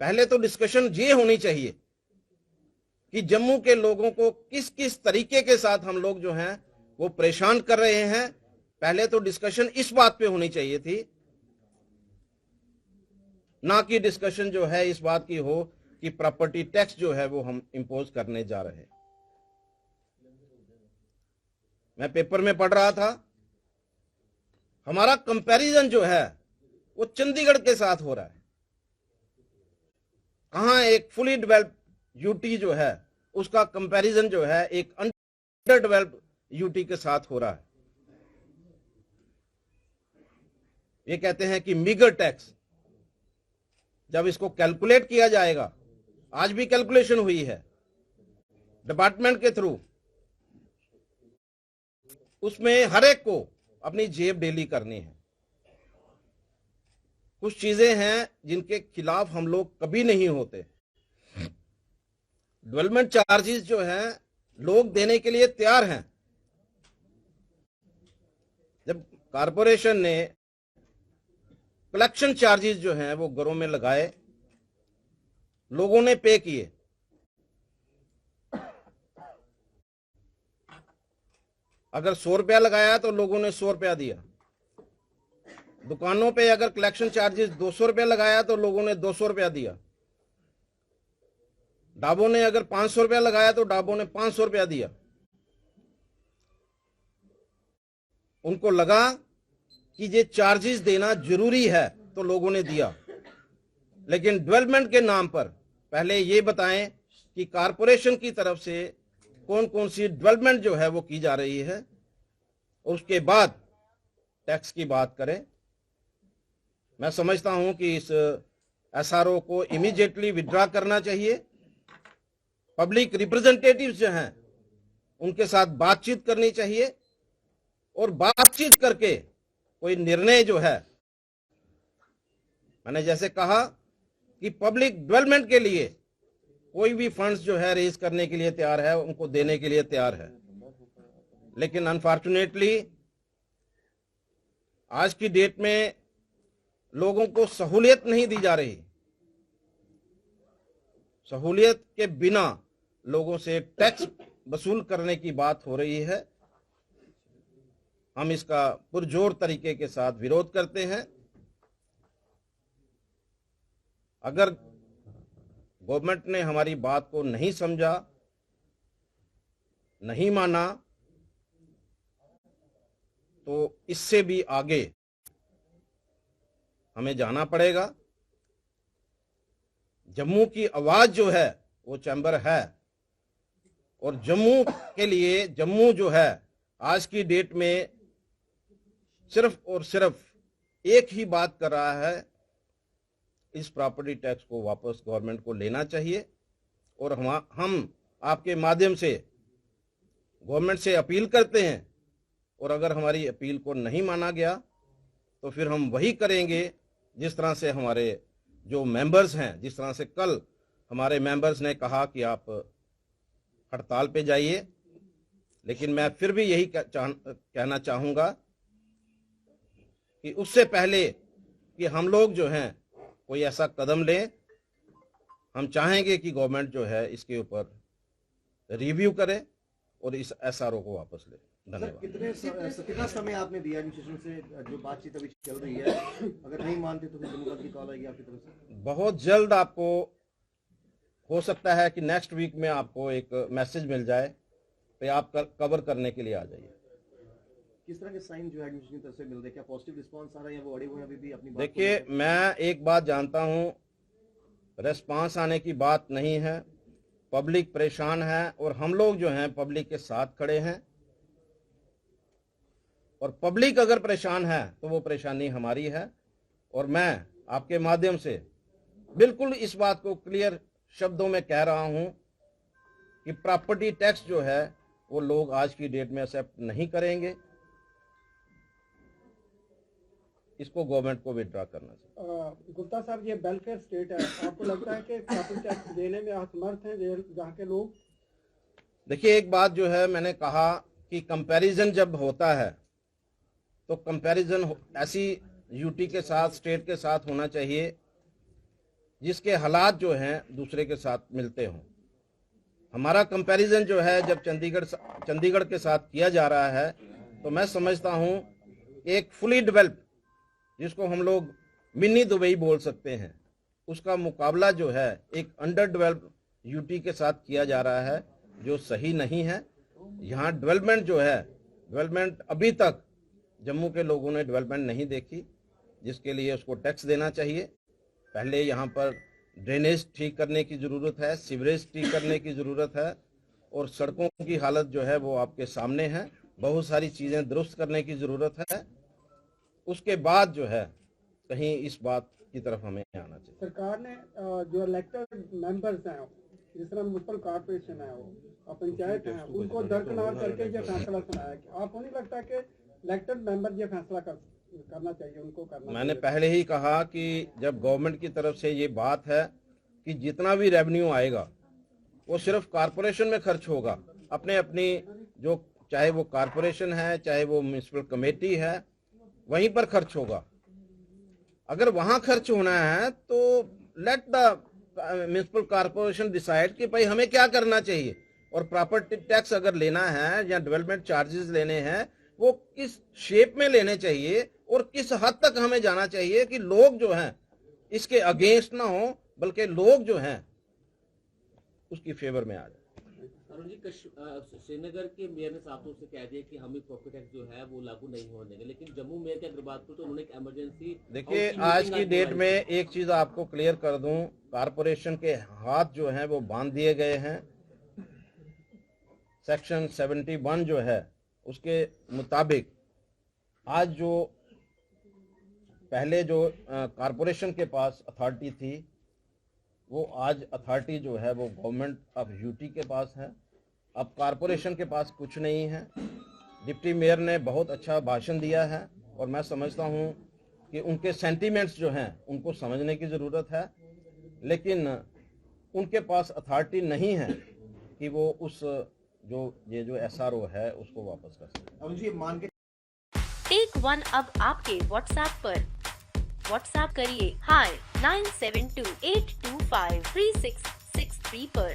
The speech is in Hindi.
पहले तो डिस्कशन ये होनी चाहिए कि जम्मू के लोगों को किस किस तरीके के साथ हम लोग जो हैं वो परेशान कर रहे हैं। पहले तो डिस्कशन इस बात पे होनी चाहिए थी, ना कि डिस्कशन जो है इस बात की हो कि प्रॉपर्टी टैक्स जो है वो हम इंपोज करने जा रहे हैं। मैं पेपर में पढ़ रहा था, हमारा कंपैरिजन जो है वो चंडीगढ़ के साथ हो रहा है। कहां एक फुली डेवलप्ड यूटी जो है उसका कंपैरिजन जो है एक अंडर डेवलप्ड यूटी के साथ हो रहा है। ये कहते हैं कि मीगर टैक्स, जब इसको कैलकुलेट किया जाएगा, आज भी कैलकुलेशन हुई है डिपार्टमेंट के थ्रू, उसमें हर एक को अपनी जेब डेली करनी है। कुछ चीजें हैं जिनके खिलाफ हम लोग कभी नहीं होते। डेवलपमेंट चार्जेस जो हैं लोग देने के लिए तैयार हैं। जब कारपोरेशन ने कलेक्शन चार्जेस जो हैं वो घरों में लगाए, लोगों ने पे किए। अगर 100 रुपया लगाया तो लोगों ने 100 रुपया दिया। दुकानों पे अगर कलेक्शन चार्जेस 200 रुपया लगाया तो लोगों ने 200 रुपया दिया। ढाबों ने अगर 500 रुपया लगाया तो ढाबों ने 500 रुपया दिया। उनको लगा कि ये चार्जेस देना जरूरी है तो लोगों ने दिया। लेकिन डेवलपमेंट के नाम पर पहले ये बताएं कि कारपोरेशन की तरफ से कौन कौन सी डेवलपमेंट जो है वो की जा रही है, उसके बाद टैक्स की बात करें। मैं समझता हूं कि इस एसआरओ को इमीडिएटली विड्रॉ करना चाहिए। पब्लिक रिप्रेजेंटेटिव्स जो हैं उनके साथ बातचीत करनी चाहिए और बातचीत करके कोई निर्णय जो है, मैंने जैसे कहा कि पब्लिक डेवलपमेंट के लिए कोई भी फंड्स जो है रेज करने के लिए तैयार है, उनको देने के लिए तैयार है। लेकिन अनफॉर्चुनेटली आज की डेट में लोगों को सहूलियत नहीं दी जा रही। सहूलियत के बिना लोगों से टैक्स वसूल करने की बात हो रही है। हम इसका पुरजोर तरीके के साथ विरोध करते हैं। अगर गवर्नमेंट ने हमारी बात को नहीं समझा, नहीं माना, तो इससे भी आगे हमें जाना पड़ेगा। जम्मू की आवाज जो है वो चैम्बर है, और जम्मू के लिए जम्मू जो है आज की डेट में सिर्फ और सिर्फ एक ही बात कर रहा है, इस प्रॉपर्टी टैक्स को वापस गवर्नमेंट को लेना चाहिए। और हम आपके माध्यम से गवर्नमेंट से अपील करते हैं, और अगर हमारी अपील को नहीं माना गया तो फिर हम वही करेंगे जिस तरह से हमारे जो मेंबर्स हैं, जिस तरह से कल हमारे मेंबर्स ने कहा कि आप हड़ताल पे जाइए। लेकिन मैं फिर भी यही कहना चाहूँगा कि उससे पहले कि हम लोग जो हैं कोई ऐसा कदम लें, हम चाहेंगे कि गवर्नमेंट जो है इसके ऊपर रिव्यू करे और इस एसआरओ को वापस ले। धन्यवाद। कितना समय आपने दिया एडमिनिस्ट्रेशन से? जो बातचीत अभी चल रही है, अगर नहीं मानते तो फिर जम्मू की कॉल आएगी आपकी तरफ से? बहुत जल्द आपको हो सकता है कि नेक्स्ट वीक में आपको एक मैसेज मिल जाए, तो आप कवर करने के लिए आ जाइए। किस तरह के साइन जो एडमिनिस्ट्रेशन की तरफ से मिल रहे हैं? क्या पॉजिटिव रिस्पांस आ रहा है या वो अड़े हुए अभी भी अपनी बात? देखिए, मैं एक बात जानता हूं, रेस्पॉन्स आने की बात नहीं है। पब्लिक परेशान है और हम लोग जो हैं पब्लिक के साथ खड़े हैं। और पब्लिक अगर परेशान है तो वो परेशानी हमारी है। और मैं आपके माध्यम से बिल्कुल इस बात को क्लियर शब्दों में कह रहा हूं कि प्रॉपर्टी टैक्स जो है वो लोग आज की डेट में एक्सेप्ट नहीं करेंगे। इसको गवर्नमेंट को विड्रॉ करना चाहिए। गुप्ता साहब, ये वेलफेयर स्टेट है, आपको लगता है कि प्रॉपर्टी टैक्स देने में असमर्थ हैं जहाँ के लोग? देखिए, एक बात जो है, मैंने कहा कि कंपैरिजन जब होता है तो कंपैरिजन ऐसी यूटी के साथ, स्टेट के साथ होना चाहिए जिसके हालात जो हैं दूसरे के साथ मिलते हों। हमारा कंपैरिजन जो है जब चंडीगढ़ के साथ किया जा रहा है तो मैं समझता हूं एक फुली डेवलप, जिसको हम लोग मिनी दुबई बोल सकते हैं, उसका मुकाबला जो है एक अंडर डेवलप यूटी के साथ किया जा रहा है, जो सही नहीं है। यहाँ डेवलपमेंट अभी तक जम्मू के लोगों ने डेवलपमेंट नहीं देखी, जिसके लिए उसको टैक्स देना चाहिए। पहले यहाँ पर ड्रेनेज ठीक करने की ज़रूरत है, सीवरेज ठीक करने की ज़रूरत है, और सड़कों की हालत जो है वो आपके सामने है। बहुत सारी चीज़ें दुरुस्त करने की ज़रूरत है। उसके बाद जो है कहीं इस बात की तरफ हमें आना चाहिए। सरकार ने जो इलेक्टेड मेंबर्स हैं, जिस तरह म्युनिसिपल कॉर्पोरेशन है वो पंचायत हैं, उनको दरकिनार करके ये फैसला सुनाया कि आपको नहीं लगता कि इलेक्टेड मेंबर ये फैसला करना चाहिए, उनको करना? मैंने पहले ही कहा कि जब गवर्नमेंट की तरफ से ये बात है कि जितना भी रेवेन्यू आएगा वो सिर्फ कारपोरेशन में खर्च होगा, अपनी जो चाहे वो कारपोरेशन है चाहे वो म्युनिसिपल कमेटी है, वहीं पर खर्च होगा। अगर वहां खर्च होना है तो let the municipal corporation decide कि भाई हमें क्या करना चाहिए, और प्रॉपर्टी टैक्स अगर लेना है या डेवलपमेंट चार्जेस लेने हैं वो किस शेप में लेने चाहिए और किस हद तक हमें जाना चाहिए कि लोग जो हैं इसके अगेंस्ट ना हो, बल्कि लोग जो हैं उसकी फेवर में आ जाए। अरुण जी, श्रीनगर के मेयर ने साफ तौर से कह दिया कि हमें प्रॉपर्टी टैक्स जो है वो लागू नहीं होने देंगे, लेकिन जम्मू मेयर की अगर बात करूं तो उन्होंने एक इमरजेंसी, देखिए आज की डेट में एक चीज आपको क्लियर कर दूं, कारपोरेशन के हाथ जो हैं वो बांध दिए गए हैं। सेक्शन 71 जो है उसके मुताबिक आज जो पहले जो कारपोरेशन के पास अथॉरिटी थी, वो आज अथॉरिटी जो है वो गवर्नमेंट ऑफ यूटी के पास है। अब कारपोरेशन के पास कुछ नहीं है। डिप्टी मेयर ने बहुत अच्छा भाषण दिया है और मैं समझता हूँ कि उनके सेंटीमेंट्स जो हैं उनको समझने की ज़रूरत है, लेकिन उनके पास अथॉरिटी नहीं है कि वो उस जो SRO है उसको वापस कर सके। अरुण जी, मान के टेक वन अब आपके व्हाट्सएप पर। व्हाट्सएप करिए hi 9728253663 पर।